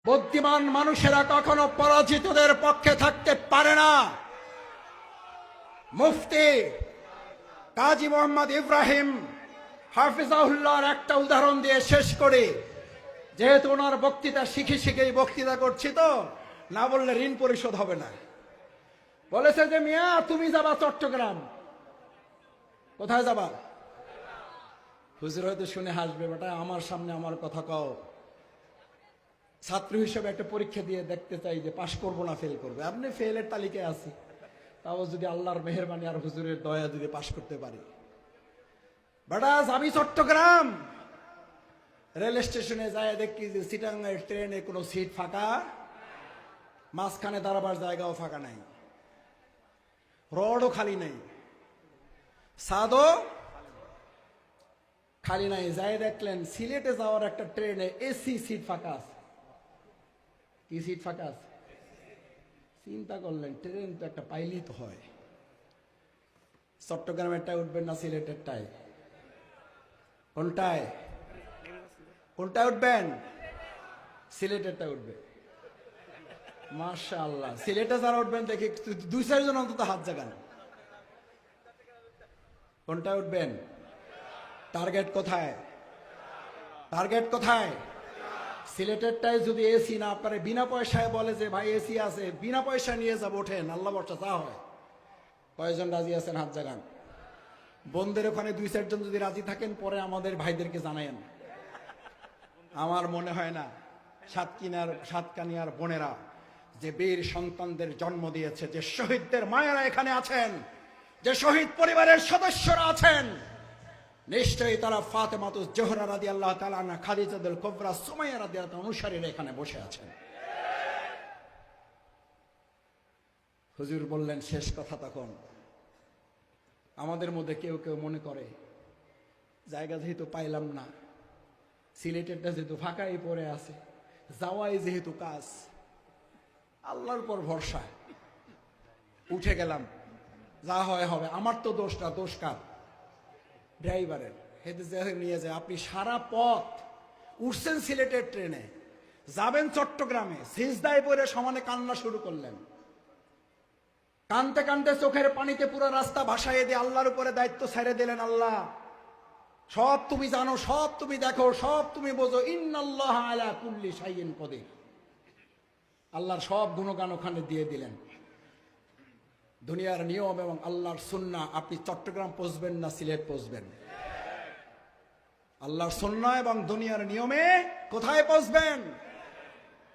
বুদ্ধিমান মানুষেরা কখনো পরাজিতদের পক্ষে থাকতে পারে না। মুফতি কাজী মোহাম্মদ ইব্রাহিম হাফিজাহুল্লাহর একটা উদাহরণ দিয়ে শেষ করে, যেহেতু ওনার বক্তৃতা শিখে শিখেই বক্তৃতা করছি, তো না বললে ঋণ পরিশোধ হবে না। বলেছে যে মিয়া তুমি যাবা চট্টগ্রাম। কোথায় যাবা? হুজুর হয়তো শুনে হাসবে, বেটা আমার সামনে আমার কথা কও। ছাত্র হিসেবে একটা পরীক্ষা দিয়ে দেখতে চাই যে পাশ করবো না ফেল করবে। আপনি ফেলের তালিকায় আছি, তাও যদি আল্লাহর মেহেরবানি আর হুজুরের দয়া যদি পাশ করতে পারি। বেটা যাবি চট্টগ্রাম। রেল স্টেশনে যায় দেখি যে চিটাঙ্গের ট্রেনে কোনো সিট ফাঁকা, মাঝখানে দাঁড়াবার জায়গাও ফাঁকা নাই, রডও খালি নাই, সাদও খালি নাই। যায় দেখলেন সিলেটে যাওয়ার একটা ট্রেনে এসি সিট ফাঁকা আছে। কি সিট ফাঁকা আছে? চিন্তা করলেন ট্রেন তো একটা পাইলেই তো হয়। চট্টগ্রামেরটায় উঠবেন না সিলেটেরটায়? কোনটায় কোনটায় উঠবেন? সিলেটেরটায় উঠবে। মাশাআল্লাহ। সিলেটে যারা উঠবেন দেখি দুই চারজন অন্তত হাত জাগান। কোনটায় উঠবেন? টার্গেট কোথায়? টার্গেট কোথায়? সিলেটেরটায় যদি এসি না পারে, বিনা পয়সায় বলে যে ভাই এসি আছে, বিনা পয়সা নিয়ে যাবো, ওঠেন, আল্লাহ বর্ষা চা হয়। কয়জন রাজি আছেন হাত জাগান। বোনদের ওখানে দুই চারজন যদি রাজি থাকেন পরে আমাদের ভাইদেরকে জানায়েন। আমার মনে হয় না সাতকানিয়ার বোনেরা যে বীর সন্তানদের জন্ম দিয়েছে, যে শহীদদের মায়েরা এখানে আছেন, যে শহীদ পরিবারের সদস্যরা আছেন, নিশ্চয়ই তারা ফাতেমাতুজ জোহরা রাদিয়াল্লাহু তাআলা আনহা, খাদিজাতুল কুবরা, সুমাইয়া রাদিয়াল্লাহু তাআলা অনুসারীরা এখানে বসে আছেন। হুজুর বললেন শেষ কথা। তখন আমাদের মধ্যে কেউ কেউ মনে করে জায়গা যেহেতু পাইলাম না, সিলেটেরটা যেহেতু ফাঁকাই পড়ে আছে, যাওয়াই যেহেতু কাজ, আল্লাহর উপর ভরসা, উঠে গেলাম, যা হয় হবে। আমার তো দোষ না, দোষ কার? ড্রাইভারের। হেঁটে নিয়ে যায়। আপনি সারা পথ উঠছেন সিলেটের ট্রেনে, যাবেন চট্টগ্রামে, সিজদায় পড়ে সমানে কান্না শুরু করলেন। কানতে কানতে চোখের পানিতে পুরো রাস্তা ভাসাইয়ে দিয়ে আল্লাহর উপরে দায়িত্ব ছেড়ে দিলেন। আল্লাহ সব তুমি জানো, সব তুমি দেখো, সব তুমি বোঝো। ইন্নাল্লাহ আলা কুল্লি শাইইন কদির। আল্লাহর সব গুণগান ওখানে দিয়ে দিলেন। দুনিয়ার নিয়ম এবং আল্লাহর সুন্নাহ, আপনি চট্টগ্রাম পৌঁছবেন না সিলেট পৌঁছবেন? আল্লাহর সুন্নাহ এবং দুনিয়ার নিয়মে কোথায় পৌঁছবেন?